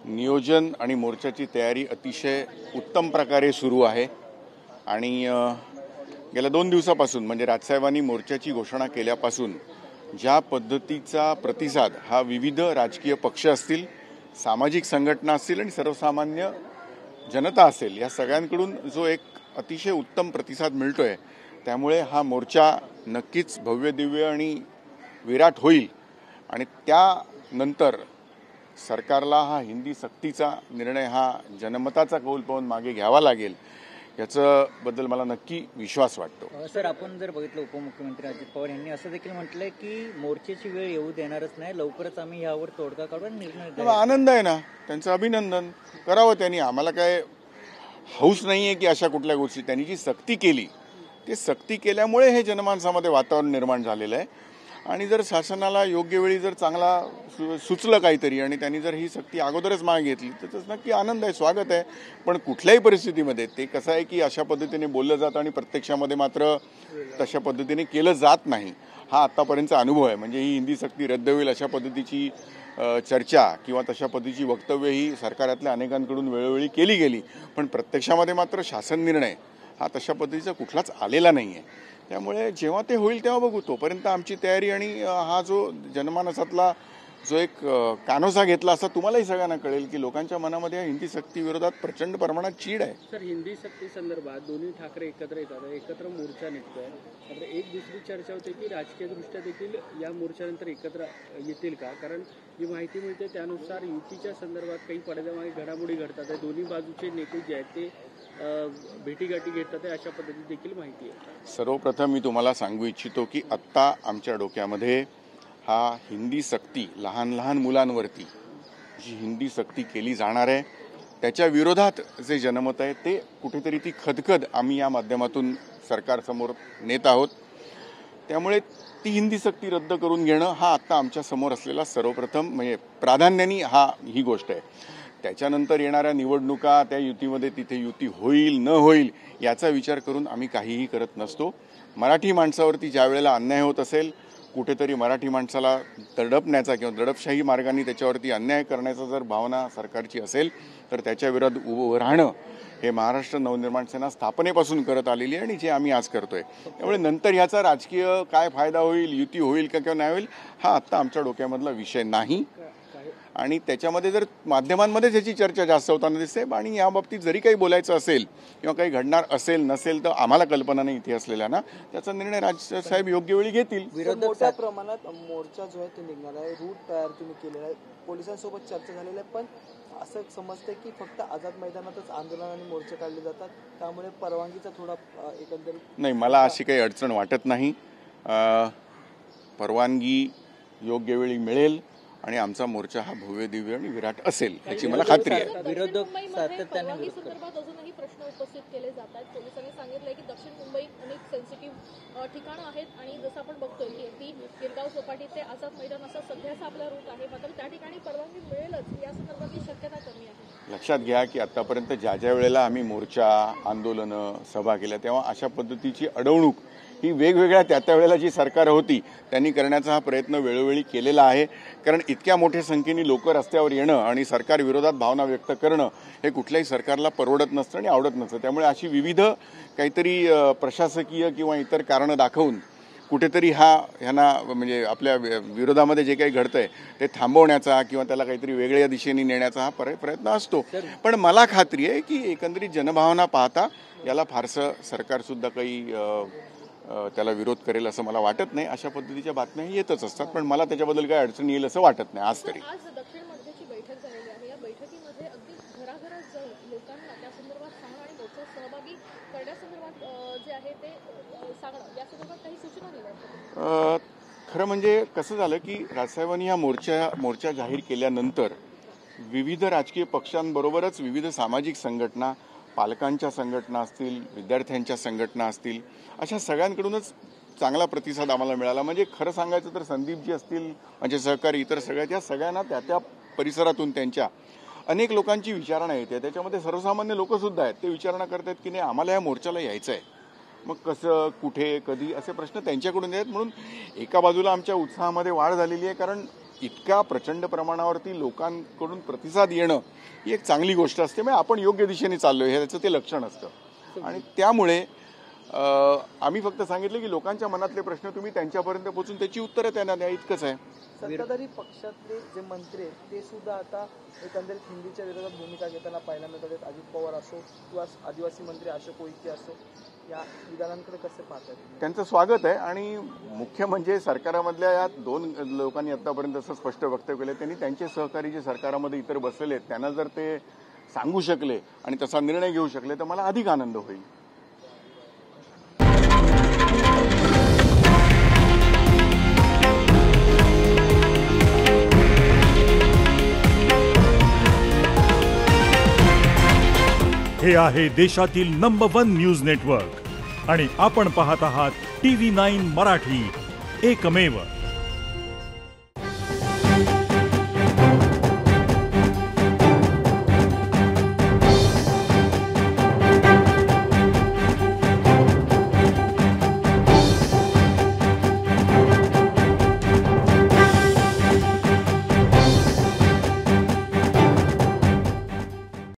नियोजन आणि मोर्चाची तयारी अतिशय उत्तम प्रकारे सुरू आहे आणि गेल्या 2 दिवसापासून म्हणजे राजसाहेबांनी मोर्चाची घोषणा केल्यापासून ज्या पद्धतीचा प्रतिसाद हा विविध राजकीय पक्ष असतील, सामाजिक संघटना असतील आणि सर्वसामान्य जनता असेल या सगळ्यांकडून जो एक अतिशय उत्तम प्रतिसाद मिळतोय, त्यामुळे हा मोर्चा नक्कीच भव्य दिव्य आणि विराट होईल आणि त्यानंतर सरकारला हा हिंदी सक्तीचा निर्णय हा जनमताचा कौल पाहून मागे घ्यावा लागेल याच्याबद्दल मला नक्की विश्वास वाटतो। सर, आपण जर बघितलं उपमुख्यमंत्री अजित पवार यांनी असं देखील म्हटलंय की मोर्चाची वेळ येऊ देणारच नाही, लवकरच आम्ही यावर तोडगा काढून निर्णय घेऊ। आनंद आहे ना, त्यांचं अभिनंदन करावं त्यांनी। आम्हाला काय हौस नाहीये की अशा कुठल्या गोष्टी त्यांनी जी सक्ती केली ते सक्ती केल्यामुळे हे जनमानसामध्ये वातावरण निर्माण झालेलं आहे आणि जर शासनाला योग्य वेळी जर चांगला सुचलं काहीतरी आणि त्यांनी जर ही सक्ती अगोदरच मागे घेतली तर त्याचं नक्की आनंद आहे, स्वागत आहे। पण कुठल्याही परिस्थितीमध्ये ते कसं आहे की अशा पद्धतीने बोललं जातं आणि प्रत्यक्षामध्ये मात्र तशा पद्धतीने केलं जात नाही, हा आतापर्यंतचा अनुभव आहे। म्हणजे ही हिंदी सक्ती रद्द होईल अशा पद्धतीची चर्चा किंवा तशा पद्धतीची वक्तव्य ही सरकारातल्या अनेकांकडून वेळोवेळी केली गेली, पण प्रत्यक्षामध्ये मात्र शासन निर्णय हा तशा पद्धतीचा कुठलाच आलेला नाही आहे। त्यामुळे जेव्हा ते होईल तेव्हा बघू, तोपर्यंत आमची तयारी आणि हा जो जनमानसातला जो एक कानोसा घेतला असा तुम्हालाही सगळ्यांना कळेल की लोकांच्या मनामध्ये हिंदी सक्ती विरोधात प्रचंड प्रमाणात चीड आहे। सर, हिंदी सक्ती संदर्भात दोन्ही ठाकरे एकत्र येतात, एकत्र मोर्चा निघतोय, मात्र एक दुसरी चर्चा होते की राजकीय दृष्ट्या देखील या मोर्चानंतर एकत्र येतील का? कारण जी माहिती मिळते त्यानुसार युतीच्या संदर्भात काही पडद्यामागे घडामोडी घडतात, दोन्ही बाजूचे नेते जे आहेत ते भेटीगाठी घेतात अशा पद्धतीची देखील माहिती आहे। सर्वप्रथम मी तुम्हाला सांगू इच्छितो की आत्ता आमच्या डोक्यामध्ये हा हिंदी सक्ती लहान लहान मुलांवरती जी हिंदी सक्ती केली जाणार आहे त्याच्या विरोधात जे जनमत आहे ते कुठेतरी ती खदखद आम्ही या माध्यमातून सरकारसमोर नेत आहोत। त्यामुळे ती हिंदी सक्ती रद्द करून घेणं हा आत्ता आमच्या समोर असलेला सर्वप्रथम म्हणजे प्राधान्याने ही गोष्ट आहे। त्याच्यानंतर येणाऱ्या निवडणुका त्या युतीमध्ये तिथे युती होईल न होईल याचा विचार करून आम्ही काहीही करत नसतो। मराठी माणसावरती ज्या वेळेला अन्याय होत असेल, कुठेतरी मराठी माणसाला दडपण्याचा किंवा दडपशाही मार्गाने त्याच्यावरती अन्याय करण्याचा जर भावना सरकारची असेल तर त्याच्या विरोधात उभं राहणं हे महाराष्ट्र नवनिर्माण सेना स्थापनेपासून करत आलेली आहे आणि जे आम्ही आज करतोय। त्यामुळे नंतर ह्याचा राजकीय काय फायदा होईल, युती होईल का किंवा नाही होईल हा आत्ता आमच्या डोक्यामधला विषय नाही आणि त्याच्यामध्ये जर माध्यमांमध्ये त्याची चर्चा जास्त होताना दिसते आणि याबाबतीत जरी काही बोलायचं असेल किंवा काही घडणार असेल नसेल तर आम्हाला कल्पना नाही इथे असलेल्या ना, त्याचा निर्णय राजसाहेब योग्य वेळी घेतील। मोठ्या प्रमाणात मोर्चा जो आहे तो निघणार आहे, रूट तयार तुम्ही केलेला आहे, पोलिसांसोबत चर्चा झालेली आहे, पण असं समजतं की फक्त आझाद मैदानातच आंदोलन आणि मोर्चे काढले जातात, त्यामुळे परवानगीचा थोडा एकंदरीत नाही, मला अशी काही अडचण वाटत नाही। परवानगी योग्य वेळी मिळेल आणि आमचा मोर्चा हा भव्य दिव्य आणि विराट असेल याची मला खात्री आहे। विरोधक सातत्याने संदर्भात अजूनही प्रश्न उपस्थित केले जातात। पोलिसांनी सांगितलंय की दक्षिण मुंबईत अनेक सेन्सिटिव्ह ठिकाणं आहेत आणि जसं आपण बघतोय की ती गिरगाव चौपाटी ते आझाद मैदान असा सध्याचा आपला रूट आहे, मात्र त्या ठिकाणी परवानगी मिळेलच या संदर्भातली शक्यता कमी आहे। लक्षात घ्या की आतापर्यंत ज्या वेळेला आम्ही मोर्चा, आंदोलनं, सभा केल्या तेव्हा अशा पद्धतीची अडवणूक ही वेगवेगळ्या त्या वेळेला जी सरकार होती त्यांनी करण्याचा हा प्रयत्न वेळोवेळी केलेला आहे। कारण इतक्या मोठ्या संख्येने लोक रस्त्यावर येणं आणि सरकार विरोधात भावना व्यक्त करणं हे कुठल्याही सरकारला परवडत नसतं आणि आवडत नसतं। त्यामुळे अशी विविध काहीतरी प्रशासकीय किंवा इतर कारणं दाखवून कुठेतरी ह्यांना म्हणजे आपल्या विरोधामध्ये जे काही घडतंय ते थांबवण्याचा किंवा त्याला काहीतरी वेगळ्या दिशेने नेण्याचा हा प्रयत्न असतो। पण मला खात्री आहे की एकंदरीत जनभावना पाहता याला फारसं सरकारसुद्धा काही त्याला विरोध करेल असं मला वाटत नाही। अशा पद्धतीच्या बातम्या येतच असतात, पण मला त्याच्याबद्दल काही अडचण येईल असं वाटत नाही आज तरी। आज दक्षिण मध्यची बैठक झालेली आहे, या बैठकीमध्ये अगदी घराघरात जाऊन लोकांना त्या संदर्भात सांगणं आणि मोर्चात सहभागी करण्यासंदर्भात जे आहे ते सांगणं या संदर्भात काही सूचना दिल्या। खरं म्हणजे कसं झालं की राजसाहेबांनी हा मोर्चा जाहीर केल्यानंतर विविध राजकीय पक्षांबरोबरच विविध सामाजिक संघटना, पालकांच्या संघटना असतील, विद्यार्थ्यांच्या संघटना असतील, अशा सगळ्यांकडूनच चांगला प्रतिसाद आम्हाला मिळाला। म्हणजे खरं सांगायचं तर संदीपजी असतील, म्हणजे सहकारी इतर सगळ्या सगळ्यांना त्या परिसरातून त्यांच्या अनेक लोकांची विचारणा येते। त्याच्यामध्ये सर्वसामान्य लोकसुद्धा आहेत, ते विचारणा करतात की नाही आम्हाला या मोर्चाला यायचं आहे, मग कसं, कुठे, कधी असे प्रश्न त्यांच्याकडून आहेत। म्हणून एका बाजूला आमच्या उत्साहामध्ये वाढ झालेली आहे, कारण इतका प्रचंड प्रमाणावरती लोकांकडून प्रतिसाद येणं ही एक चांगली गोष्ट असते. म्हणजे आपण योग्य दिशेने चाललोय हे त्याचं ते लक्षण असतं. आणि त्यामुळे आम्ही फक्त सांगितलं की लोकांच्या मनातले प्रश्न तुम्ही त्यांच्यापर्यंत पोहोचून त्याची उत्तरं त्यांना द्या, इतकंच आहे. सत्ताधारी पक्षातले जे मंत्री आहेत ते सुद्धा आता एकंदरीत हिंदीच्या विरोधात भूमिका घेताना पाहायला मिळतात. अजित पवार असो किंवा आदिवासी मंत्री अशोक उईके असो, या विधानांकडे कसे पाहतात? त्यांचं स्वागत आहे. आणि मुख्य म्हणजे सरकारामधल्या या 2 लोकांनी आतापर्यंत असं स्पष्ट वक्तव्य केलं, त्यांनी त्यांचे सहकारी जे सरकारामध्ये इतर बसलेले आहेत त्यांना जर ते सांगू शकले आणि तसा निर्णय घेऊ शकले तर मला अधिक आनंद होईल. हे आहे देशातील नंबर 1 न्यूज नेटवर्क आणि आपण पाहत आहात TV9 मराठी, एकमेव.